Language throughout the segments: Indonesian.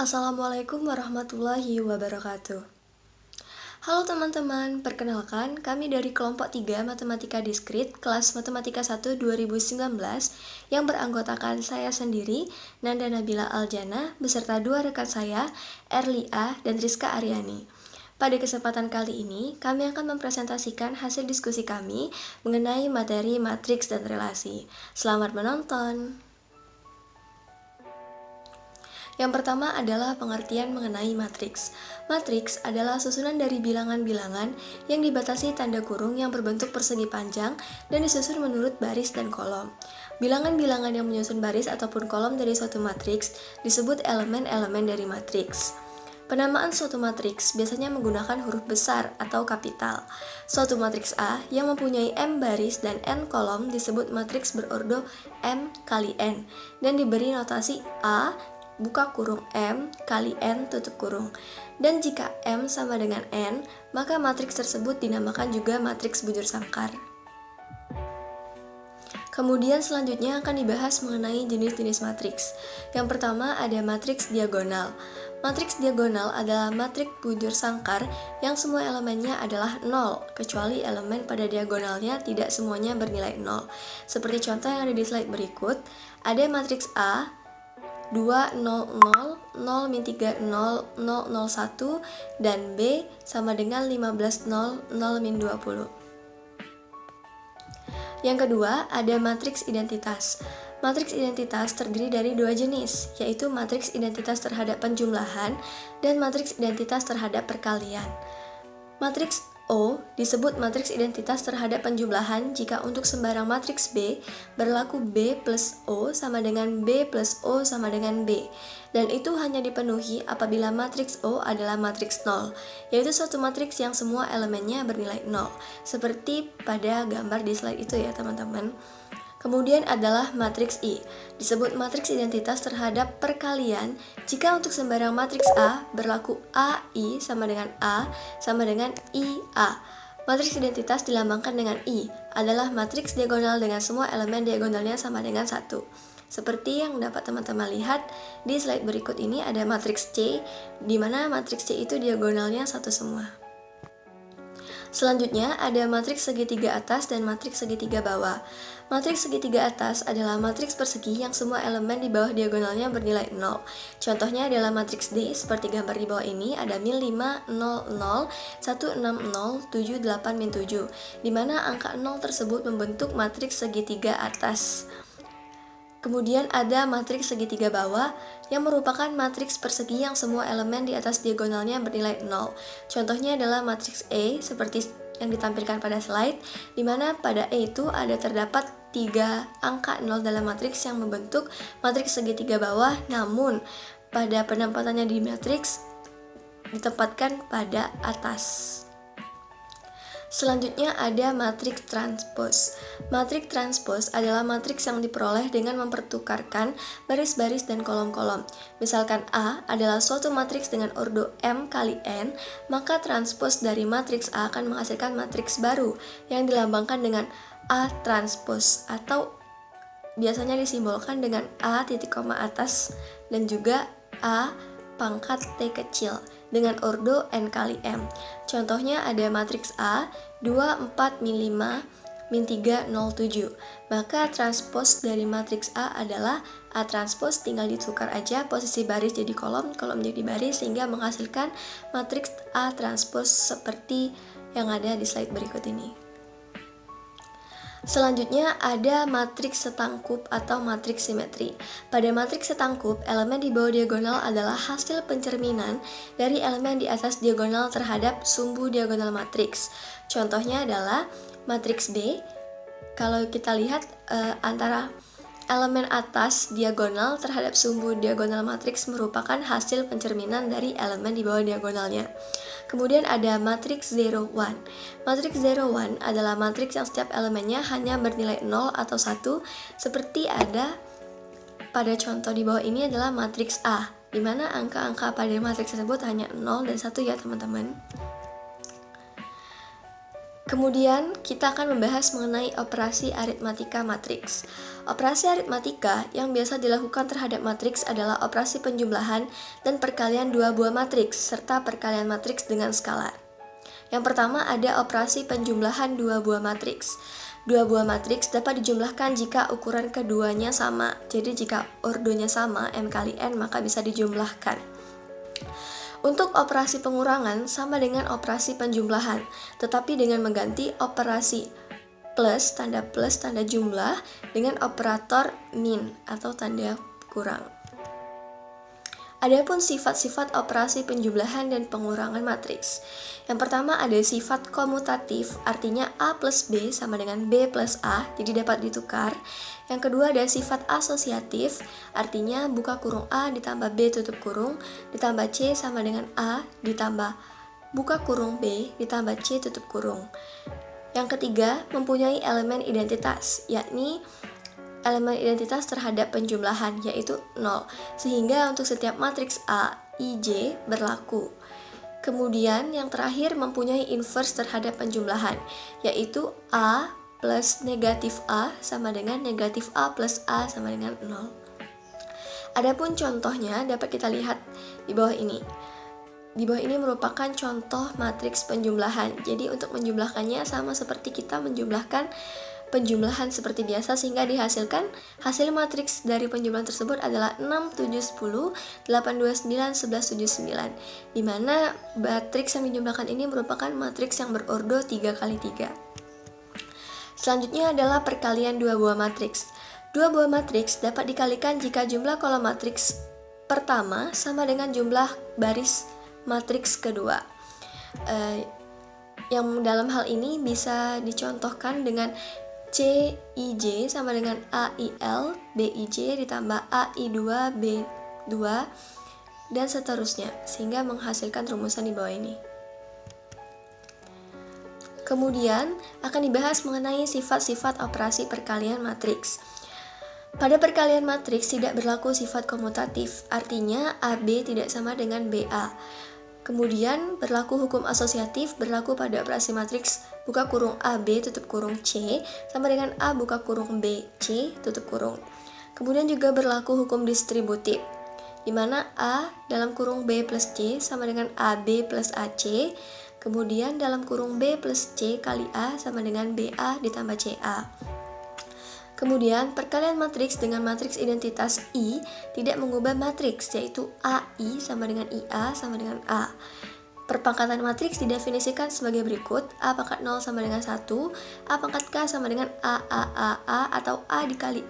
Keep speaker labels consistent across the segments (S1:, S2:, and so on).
S1: Assalamualaikum warahmatullahi wabarakatuh. Halo teman-teman, perkenalkan kami dari kelompok 3 Matematika Diskrit kelas Matematika 1 2019 yang beranggotakan saya sendiri, Nanda Nabila Aljana, beserta dua rekan saya, Erlia dan Rizka Aryani. Pada kesempatan kali ini, kami akan mempresentasikan hasil diskusi kami mengenai materi matriks dan relasi. Selamat menonton! Yang pertama adalah pengertian mengenai matriks. Matriks adalah susunan dari bilangan-bilangan yang dibatasi tanda kurung yang berbentuk persegi panjang dan disusun menurut baris dan kolom. Bilangan-bilangan yang menyusun baris ataupun kolom dari suatu matriks disebut elemen-elemen dari matriks. Penamaan suatu matriks biasanya menggunakan huruf besar atau kapital. Suatu matriks A yang mempunyai M baris dan N kolom disebut matriks berordo M kali N dan diberi notasi A buka kurung M kali N tutup kurung. Dan jika M sama dengan N, maka matriks tersebut dinamakan juga matriks bujur sangkar. Kemudian selanjutnya akan dibahas mengenai jenis-jenis matriks. Yang pertama ada matriks diagonal. Matriks diagonal adalah matriks bujur sangkar yang semua elemennya adalah 0, kecuali elemen pada diagonalnya tidak semuanya bernilai 0. Seperti contoh yang ada di slide berikut, ada matriks A 2, 0, 0, 0, min 3, 0, 0, 0, 1, dan B sama dengan 15, 0, 0, min 20. Yang kedua, ada matriks identitas. Matriks identitas terdiri dari dua jenis, yaitu matriks identitas terhadap penjumlahan dan matriks identitas terhadap perkalian. Matriks O disebut matriks identitas terhadap penjumlahan jika untuk sembarang matriks B berlaku B plus O sama dengan B plus O sama dengan B, dan itu hanya dipenuhi apabila matriks O adalah matriks 0, yaitu suatu matriks yang semua elemennya bernilai 0, seperti pada gambar di slide itu ya teman-teman. Kemudian adalah matriks I, disebut matriks identitas terhadap perkalian jika untuk sembarang matriks A berlaku AI sama dengan A sama dengan IA. Matriks identitas dilambangkan dengan I, adalah matriks diagonal dengan semua elemen diagonalnya sama dengan 1. Seperti yang dapat teman-teman lihat di slide berikut ini ada matriks C, di mana matriks C itu diagonalnya 1 semua. Selanjutnya ada matriks segitiga atas dan matriks segitiga bawah. Matriks segitiga atas adalah matriks persegi yang semua elemen di bawah diagonalnya bernilai 0. Contohnya adalah matriks D seperti gambar di bawah ini, ada min 5, 0, 0, 1, 6, 0, 7, 8, min 7, di mana angka 0 tersebut membentuk matriks segitiga atas. Kemudian ada matriks segitiga bawah yang merupakan matriks persegi yang semua elemen di atas diagonalnya bernilai 0. Contohnya adalah matriks E seperti yang ditampilkan pada slide, di mana pada E itu ada terdapat 3 angka 0 dalam matriks yang membentuk matriks segitiga bawah, namun pada penempatannya di matriks ditempatkan pada atas. Selanjutnya ada matriks transpos. Matriks transpos adalah matriks yang diperoleh dengan mempertukarkan baris-baris dan kolom-kolom. Misalkan A adalah suatu matriks dengan ordo M kali N, maka transpos dari matriks A akan menghasilkan matriks baru yang dilambangkan dengan A transpos atau biasanya disimbolkan dengan A titik koma atas dan juga A pangkat T kecil dengan ordo N kali M. Contohnya ada matriks A 2, 4, min 5, min 3, 0, 7. Maka transpos dari matriks A adalah A transpos, tinggal ditukar aja posisi baris jadi kolom, kolom jadi baris, sehingga menghasilkan matriks A transpos seperti yang ada di slide berikut ini. Selanjutnya ada matriks setangkup atau matriks simetri. Pada matriks setangkup, elemen di bawah diagonal adalah hasil pencerminan dari elemen di atas diagonal terhadap sumbu diagonal matriks. Contohnya adalah matriks B. Kalau kita lihat antara elemen atas diagonal terhadap sumbu diagonal matriks merupakan hasil pencerminan dari elemen di bawah diagonalnya. Kemudian ada matriks 0, 1. Matriks 0, 1 adalah matriks yang setiap elemennya hanya bernilai 0 atau 1, seperti ada pada contoh di bawah ini adalah matriks A, di mana angka-angka pada matriks tersebut hanya 0 dan 1 ya teman-teman. Kemudian kita akan membahas mengenai operasi aritmatika matriks. Operasi aritmatika yang biasa dilakukan terhadap matriks adalah operasi penjumlahan dan perkalian dua buah matriks serta perkalian matriks dengan skalar. Yang pertama ada operasi penjumlahan dua buah matriks. Dua buah matriks dapat dijumlahkan jika ukuran keduanya sama. Jadi jika ordonya sama, M kali N, maka bisa dijumlahkan. Untuk operasi pengurangan sama dengan operasi penjumlahan, tetapi dengan mengganti operasi plus tanda jumlah dengan operator min atau tanda kurang. Adapun sifat-sifat operasi penjumlahan dan pengurangan matriks. Yang pertama ada sifat komutatif, artinya A plus B sama dengan B plus A, jadi dapat ditukar. Yang kedua ada sifat asosiatif, artinya buka kurung A ditambah B tutup kurung, ditambah C sama dengan A ditambah buka kurung B ditambah C tutup kurung. Yang ketiga mempunyai elemen identitas, yakni elemen identitas terhadap penjumlahan, yaitu 0, sehingga untuk setiap matriks A, I, J berlaku. Kemudian yang terakhir mempunyai inverse terhadap penjumlahan, yaitu A plus negatif A sama dengan negatif A plus A sama dengan 0. Adapun contohnya dapat kita lihat di bawah ini. Di bawah ini merupakan contoh matriks penjumlahan. Jadi untuk menjumlahkannya sama seperti kita menjumlahkan penjumlahan seperti biasa, sehingga dihasilkan hasil matriks dari penjumlahan tersebut adalah 6, 7, 10, 8, 2, 9, 11, 7, 9, di mana matriks yang dijumlahkan ini merupakan matriks yang berordo 3 kali 3. Selanjutnya adalah perkalian dua buah matriks. Dua buah matriks dapat dikalikan jika jumlah kolom matriks pertama sama dengan jumlah baris matriks kedua. Yang dalam hal ini bisa dicontohkan dengan CIJ sama dengan AIL, BIJ ditambah AI2, B2, dan seterusnya, sehingga menghasilkan rumusan di bawah ini. Kemudian akan dibahas mengenai sifat-sifat operasi perkalian matriks. Pada perkalian matriks tidak berlaku sifat komutatif, artinya AB tidak sama dengan BA. Kemudian berlaku hukum asosiatif, berlaku pada operasi matriks buka kurung AB tutup kurung C sama dengan A buka kurung B C tutup kurung. Kemudian juga berlaku hukum distributif, di mana A dalam kurung B plus C sama dengan AB plus AC. Kemudian dalam kurung B plus C kali A sama dengan BA ditambah CA. Kemudian perkalian matriks dengan matriks identitas I tidak mengubah matriks, yaitu AI sama dengan IA sama dengan A. Perpangkatan matriks didefinisikan sebagai berikut: A pangkat 0 sama dengan 1, A pangkat K sama dengan A atau A dikali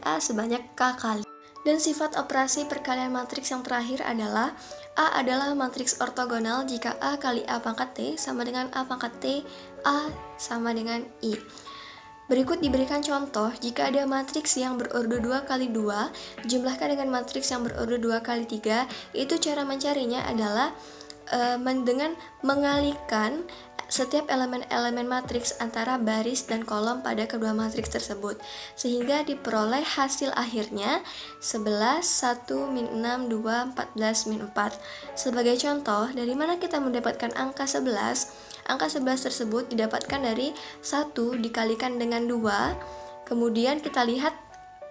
S1: A sebanyak K kali. Dan sifat operasi perkalian matriks yang terakhir adalah A adalah matriks ortogonal jika A kali A pangkat T sama dengan A pangkat T, A sama dengan I. Berikut diberikan contoh jika ada matriks yang berordo 2 kali 2 dijumlahkan dengan matriks yang berordo 2 kali 3, itu cara mencarinya adalah dengan mengalihkan setiap elemen-elemen matriks antara baris dan kolom pada kedua matriks tersebut, sehingga diperoleh hasil akhirnya 11, 1, min 6, 2, 14, min 4. Sebagai contoh, dari mana kita mendapatkan angka 11? Angka 11 tersebut didapatkan dari 1 dikalikan dengan 2, kemudian kita lihat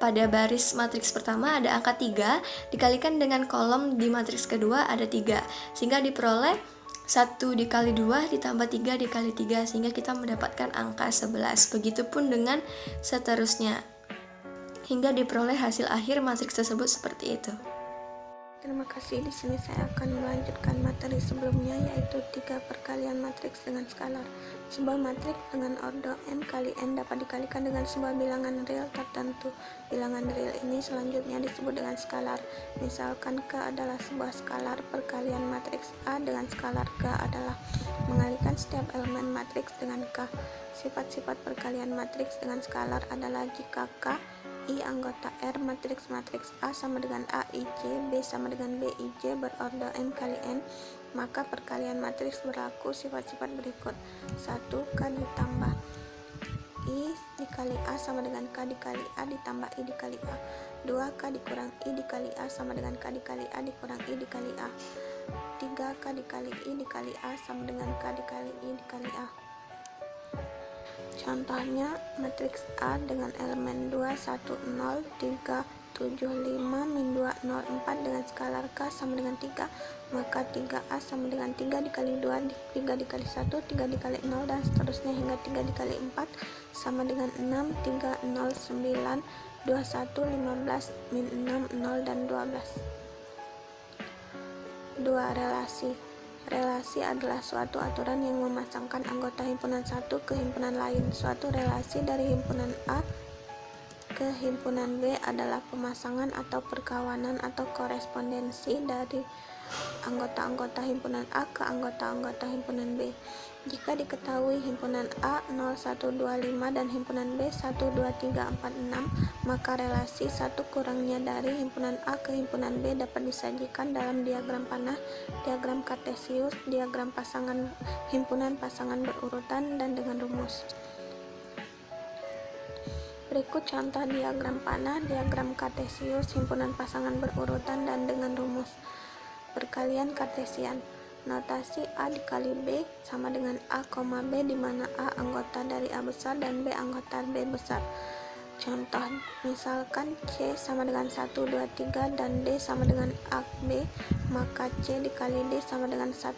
S1: pada baris matriks pertama ada angka 3, dikalikan dengan kolom di matriks kedua ada 3, sehingga diperoleh 1 dikali 2 ditambah 3 dikali 3, sehingga kita mendapatkan angka 11. Begitupun dengan seterusnya, hingga diperoleh hasil akhir matriks tersebut seperti itu.
S2: Terima kasih. Di sini saya akan melanjutkan materi sebelumnya, yaitu 3 perkalian matriks dengan skalar. Sebuah matriks dengan ordo n kali n dapat dikalikan dengan sebuah bilangan real tertentu. Bilangan real ini selanjutnya disebut dengan skalar. Misalkan K adalah sebuah skalar, perkalian matriks A dengan skalar K adalah mengalihkan setiap elemen matriks dengan K. Sifat-sifat perkalian matriks dengan skalar adalah jika K I anggota R matriks A sama dengan AIJ, B sama dengan BIJ berordo n kali n, maka perkalian matriks berlaku sifat-sifat berikut. 1. K ditambah I dikali A sama dengan K dikali A ditambah I dikali A. 2. K dikurang I dikali A sama dengan K dikali A dikurang I dikali A. 3. K dikali I dikali A sama dengan K dikali I dikali A. Contohnya, matriks A dengan elemen 2, 1, 0, 3, 7, 5, min 2, 0, 4 dengan skalar K sama dengan 3, maka 3A sama dengan 3 dikali 2, 3 dikali 1, 3 dikali 0, dan seterusnya hingga 3 dikali 4 sama dengan 6, 3, 0, 9, 21, 15, min 6, 0, dan 12. 2. Relasi adalah suatu aturan yang memasangkan anggota himpunan satu ke himpunan lain. Suatu relasi dari himpunan A ke himpunan B adalah pemasangan atau perkawanan atau korespondensi dari anggota-anggota himpunan A ke anggota-anggota himpunan B. Jika diketahui himpunan A 0, 1, 2, 5 dan himpunan B 1, 2, 3, 4, 6, maka relasi satu kurangnya dari himpunan A ke himpunan B dapat disajikan dalam diagram panah, diagram kartesius, diagram pasangan himpunan pasangan berurutan, dan dengan rumus. Berikut contoh diagram panah, diagram kartesius, himpunan pasangan berurutan, dan dengan rumus. Perkalian kartesian. Notasi A dikali B sama dengan A, B, di mana A anggota dari A besar dan B anggota B besar. Contoh, misalkan C sama dengan 1, 2, 3 dan D sama dengan A, B, maka C dikali D sama dengan 1,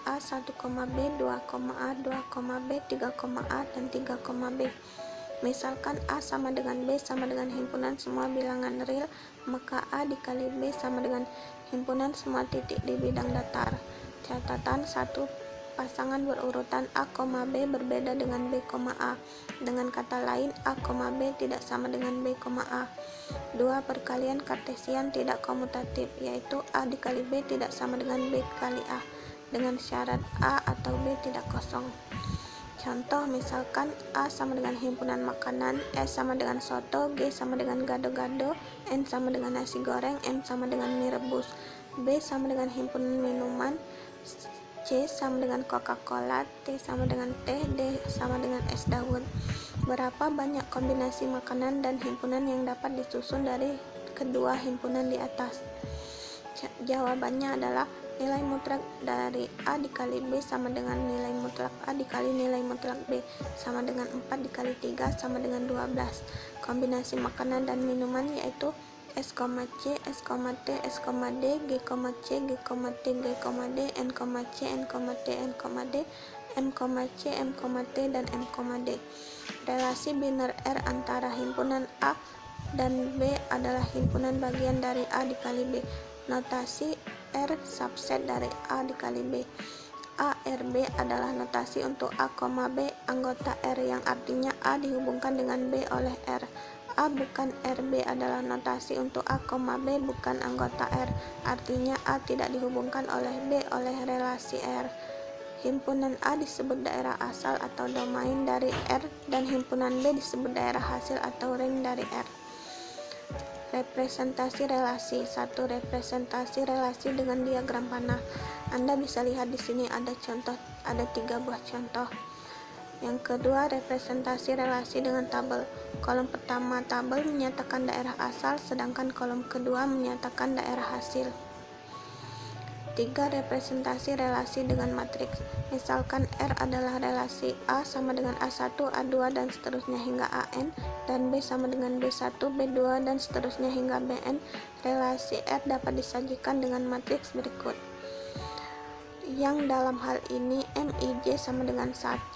S2: A, 1, B, 2, A, 2, B, 3, A, dan 3, B. Misalkan A sama dengan B sama dengan himpunan semua bilangan real, maka A dikali B sama dengan himpunan semua titik di bidang datar. Catatan 1. Pasangan berurutan A, B berbeda dengan B, A. Dengan kata lain, A, B tidak sama dengan B, A. 2. Perkalian kartesian tidak komutatif, yaitu A dikali B tidak sama dengan B kali A, dengan syarat A atau B tidak kosong. Contoh, misalkan A sama dengan himpunan makanan, S sama dengan soto, G sama dengan gado-gado, N sama dengan nasi goreng, M sama dengan mie rebus, B sama dengan himpunan minuman, C sama dengan Coca-Cola, T sama dengan teh, D sama dengan es dawet. Berapa banyak kombinasi makanan dan himpunan yang dapat disusun dari kedua himpunan di atas? Jawabannya adalah nilai mutlak dari A dikali B sama dengan nilai mutlak A dikali nilai mutlak B sama dengan 4 dikali 3 sama dengan 12. Kombinasi makanan dan minuman yaitu S, C, S, T, S, D, G, C, G, T, G, D, N, C, N, T, N, D, M, C, M, T, dan M, D. Relasi biner R antara himpunan A dan B adalah himpunan bagian dari A dikali B. Notasi R subset dari A dikali B. A, R, B adalah notasi untuk A, B anggota R yang artinya A dihubungkan dengan B oleh R. A bukan RB adalah notasi untuk A, B bukan anggota R, artinya A tidak dihubungkan oleh B oleh relasi R. Himpunan A disebut daerah asal atau domain dari R, dan himpunan B disebut daerah hasil atau ring dari R. Representasi relasi. 1. Representasi relasi dengan diagram panah. Anda bisa lihat di sini ada 3 buah contoh. Yang kedua, representasi relasi dengan tabel. Kolom pertama tabel menyatakan daerah asal, sedangkan kolom kedua menyatakan daerah hasil. 3. Representasi relasi dengan matriks. Misalkan R adalah relasi A sama dengan A1, A2, dan seterusnya hingga AN, dan B sama dengan B1, B2, dan seterusnya hingga BN. Relasi R dapat disajikan dengan matriks berikut. Yang dalam hal ini MIJ sama dengan 1,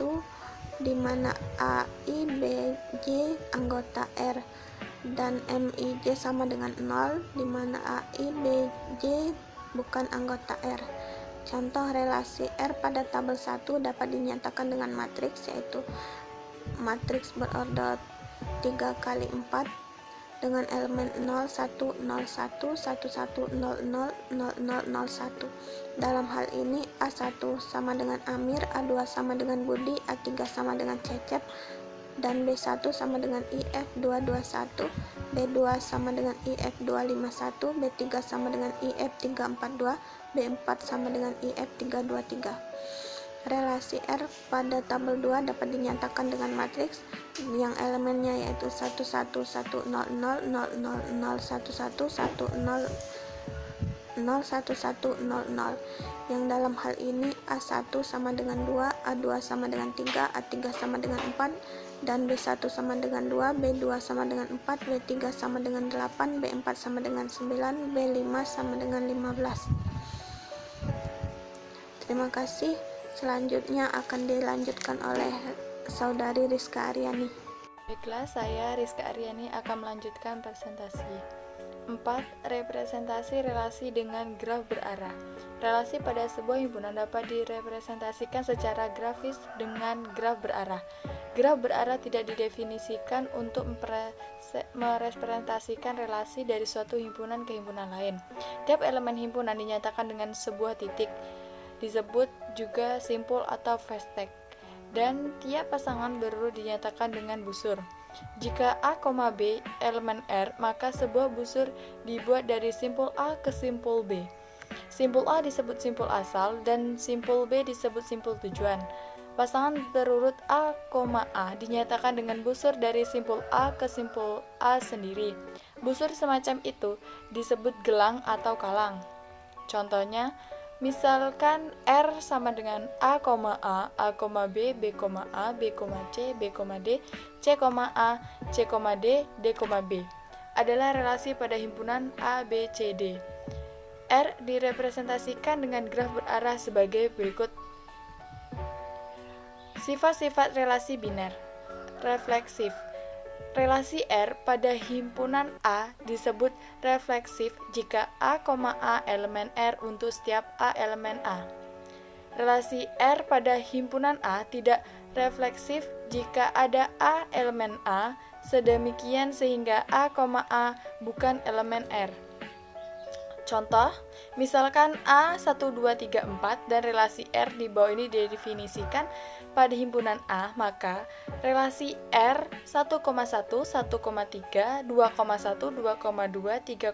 S2: di mana AIBJ anggota R, dan MIJ sama dengan 0, di mana AIBJ bukan anggota R. Contoh relasi R pada tabel 1 dapat dinyatakan dengan matriks, yaitu matriks berorder 3 kali 4 dengan elemen 0, 1, 0, 1, 1, 1, 0, 0, 0, 0, 0, 1. Dalam hal ini A1 sama dengan Amir, A2 sama dengan Budi, A3 sama dengan Cecep, dan B1 sama dengan IF221, B2 sama dengan IF251, B3 sama dengan IF342, B4 sama dengan IF323. Relasi R pada tabel 2 dapat dinyatakan dengan matriks yang elemennya yaitu 1, 1, 1, 0, 0, 0, 0, 0, 1, 1, 1, 0, 0, 01100, yang dalam hal ini A1 sama dengan 2, A2 sama dengan 3, A3 sama dengan 4, dan B1 sama dengan 2, B2 sama dengan 4, B3 sama dengan 8, B4 sama dengan 9, B5 sama dengan 15. Terima kasih. Selanjutnya akan dilanjutkan oleh Saudari Rizka Aryani.
S3: Baiklah, saya Rizka Aryani akan melanjutkan presentasi. 4. Representasi relasi dengan graf berarah. Relasi pada sebuah himpunan dapat direpresentasikan secara grafis dengan graf berarah. Graf berarah tidak didefinisikan untuk merepresentasikan relasi dari suatu himpunan ke himpunan lain. Tiap elemen himpunan dinyatakan dengan sebuah titik, disebut juga simpul atau vestek, dan tiap pasangan berurut dinyatakan dengan busur. Jika A, B elemen R, maka sebuah busur dibuat dari simpul A ke simpul B. Simpul A disebut simpul asal dan simpul B disebut simpul tujuan. Pasangan berurut A, A dinyatakan dengan busur dari simpul A ke simpul A sendiri. Busur semacam itu disebut gelang atau kalang. Contohnya, misalkan R sama dengan A, B, B, A, B, C, B, D, C, A, C, D, D, B adalah relasi pada himpunan A, B, C, D. R direpresentasikan dengan graf berarah sebagai berikut. Sifat-sifat relasi biner. Refleksif. Relasi R pada himpunan A disebut refleksif jika A, elemen R untuk setiap A elemen A. Relasi R pada himpunan A tidak refleksif jika ada A elemen A, sedemikian sehingga A, bukan elemen R. Contoh, misalkan A 1, 2, 3, 4 dan relasi R di bawah ini didefinisikan pada himpunan A, maka relasi R 1,1, 1,3, 2,1, 2,2, 3,3, 4,2,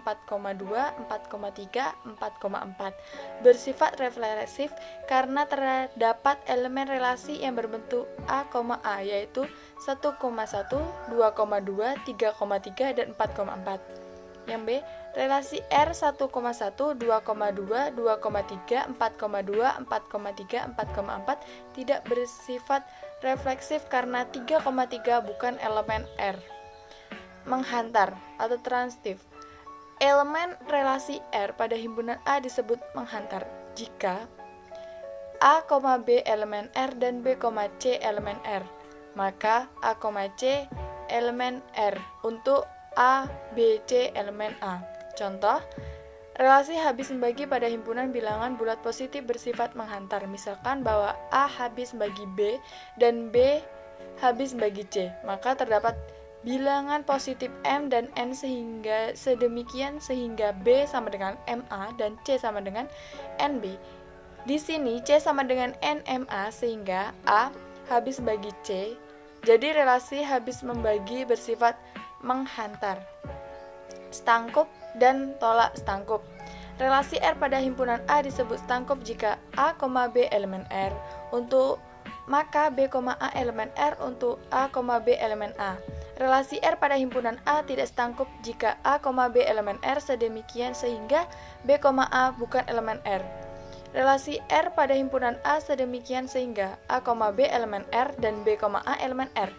S3: 4,3, 4,4 bersifat refleksif karena terdapat elemen relasi yang berbentuk A, yaitu 1,1, 2,2, 3,3, dan 4,4. Yang B, relasi R 1,1, 2,2, 2,3, 4,2, 4,3, 4,4 tidak bersifat refleksif karena 3,3 bukan elemen R. Menghantar atau transitif. Elemen relasi R pada himpunan A disebut menghantar jika A, B elemen R dan B, C elemen R. Maka A, C elemen R untuk A, B, C elemen A. Contoh, relasi habis membagi pada himpunan bilangan bulat positif bersifat menghantar. Misalkan bahwa A habis membagi B dan B habis membagi C, maka terdapat bilangan positif M dan N sehingga sedemikian sehingga B sama dengan MA dan C sama dengan NB. Di sini C sama dengan NMA sehingga A habis membagi C. Jadi relasi habis membagi bersifat menghantar. Stangkup dan tolak stangkup. Relasi R pada himpunan A disebut stangkup jika A, B elemen R untuk maka B, A elemen R untuk A, B elemen A. Relasi R pada himpunan A tidak stangkup jika A, B elemen R sedemikian sehingga B, A bukan elemen R. Relasi R pada himpunan A sedemikian sehingga A, B elemen R dan B, A elemen R.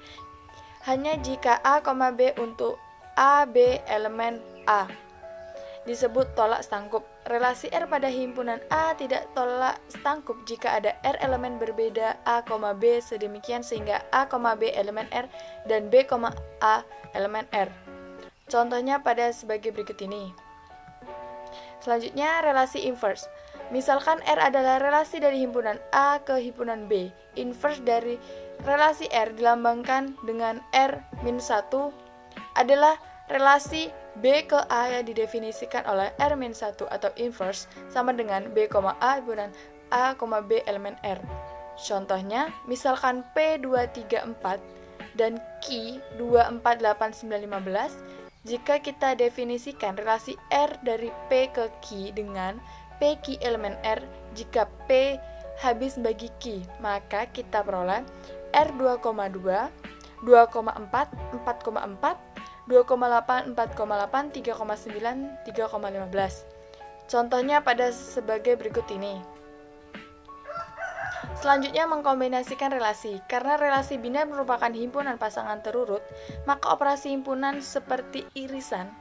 S3: Hanya jika A, B untuk A, B elemen A disebut tolak stangkup. Relasi R pada himpunan A tidak tolak stangkup jika ada R elemen berbeda A, B sedemikian sehingga A, B elemen R dan B, A elemen R. Contohnya pada sebagai berikut ini. Selanjutnya, relasi inverse. Misalkan R adalah relasi dari himpunan A ke himpunan B. Inverse dari relasi R dilambangkan dengan R-1 adalah relasi B ke A yang didefinisikan oleh R-1 atau inverse sama dengan B, A himpunan A, B elemen R. Contohnya, misalkan P 2, 3, 4 dan Q 2, 4, 8, 9, 15, jika kita definisikan relasi R dari P ke Q dengan PQ elemen R, jika P habis bagi Q, maka kita peroleh R 2,2, 2,4, 4,4, 2,8, 4,8, 3,9, 3,15. Contohnya pada sebagai berikut ini. Selanjutnya mengkombinasikan relasi. Karena relasi binar merupakan himpunan pasangan terurut, maka operasi himpunan seperti irisan,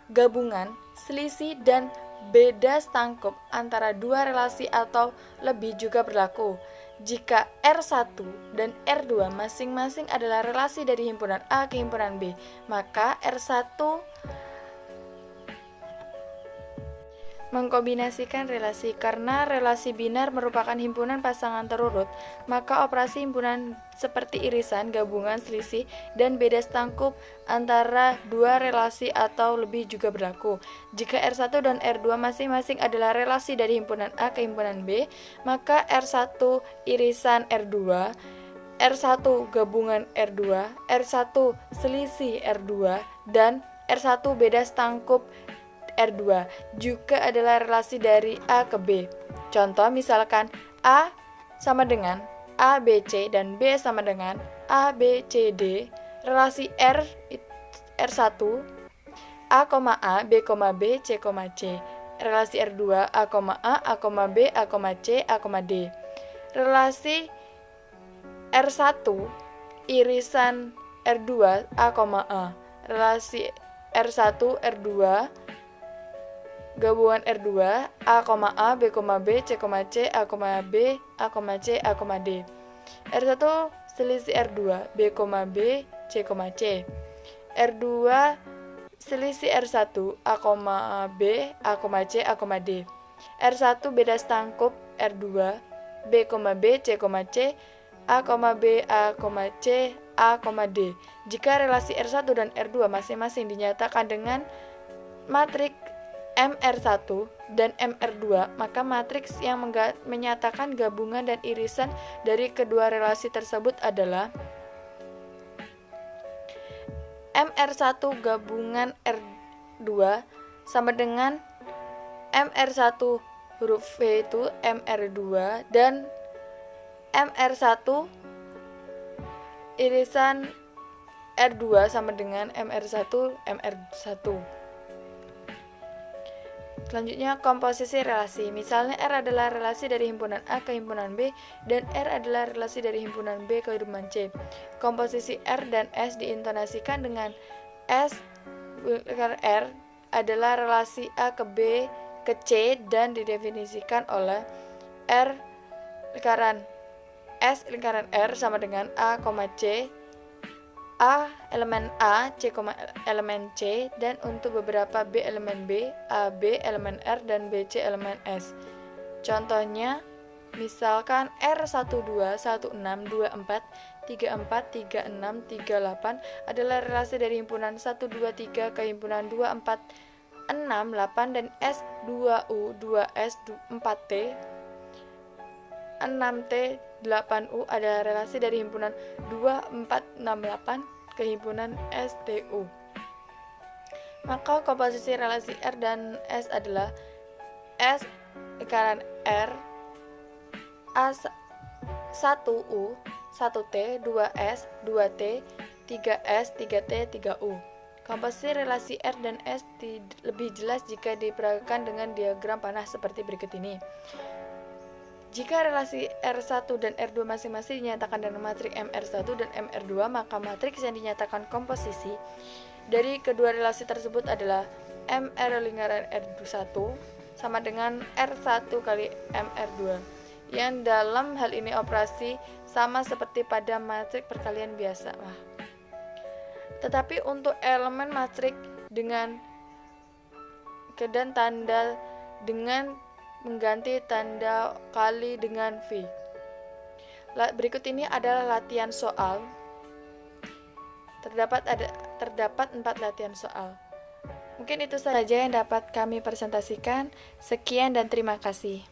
S3: gabungan, selisih, dan beda stangkup antara dua relasi atau lebih juga berlaku. Jika R1 dan R2 masing-masing adalah relasi dari himpunan A ke himpunan B, maka R1 mengkombinasikan relasi. Karena relasi binar merupakan himpunan pasangan terurut, maka operasi himpunan seperti irisan, gabungan, selisih, dan beda stangkup antara dua relasi atau lebih juga berlaku. Jika R1 dan R2 masing-masing adalah relasi dari himpunan A ke himpunan B, maka R1 irisan R2, R1 gabungan R2, R1 selisih R2, dan R1 beda stangkup R2 juga adalah relasi dari A ke B. Contoh misalkan A sama dengan A, B, C dan B sama dengan A, B, C, D. Relasi R1 A, A, B, B, C, C. Relasi R2 A, B, C, D. Relasi R1 irisan R2 A, relasi R1 R2 gabungan R2 A, B, B, C, C, A, B, C, D. R1 selisih R2 B, C, C. R2 selisih R1 A, B, C, D. R1 beda stangkup R2 B, C, C, A, B, C, D. Jika relasi R1 dan R2 masing-masing dinyatakan dengan matriks MR1 dan MR2, maka matriks yang menyatakan gabungan dan irisan dari kedua relasi tersebut adalah MR1 gabungan R2 sama dengan MR1 huruf V itu MR2 dan MR1 irisan R2 sama dengan MR1 MR1. Selanjutnya komposisi relasi. Misalnya R adalah relasi dari himpunan A ke himpunan B dan R adalah relasi dari himpunan B ke himpunan C. Komposisi R dan S diintonasikan dengan S R adalah relasi A ke B ke C dan didefinisikan oleh R lingkaran S lingkaran R sama dengan A, C, A elemen A, C, elemen C, dan untuk beberapa B elemen B, AB elemen R, dan BC elemen S. Contohnya, misalkan R12, 16, 24, 34, 36, 38 adalah relasi dari himpunan 1, 2, 3 ke himpunan 2, 4, 6, 8, dan S, 2U, 2S, 4T, 6T, 8U adalah relasi dari himpunan 2, 4, 6, 8 ke himpunan STU. Maka komposisi relasi R dan S adalah S lingkaran R A 1U, 1T, 2S, 2T, 3S, 3T, 3U. Komposisi relasi R dan S lebih jelas jika diperagakan dengan diagram panah seperti berikut ini. Jika relasi R1 dan R2 masing-masing dinyatakan dengan matriks MR1 dan MR2, maka matriks yang dinyatakan komposisi dari kedua relasi tersebut adalah MR lingkaran R1 sama dengan R1 kali MR2, yang dalam hal ini operasi sama seperti pada matriks perkalian biasa. Tetapi untuk elemen matriks dengan dan tanda dengan mengganti tanda kali dengan V. Berikut ini adalah latihan soal. Terdapat 4 latihan soal. Mungkin itu saja yang dapat kami presentasikan. Sekian dan terima kasih.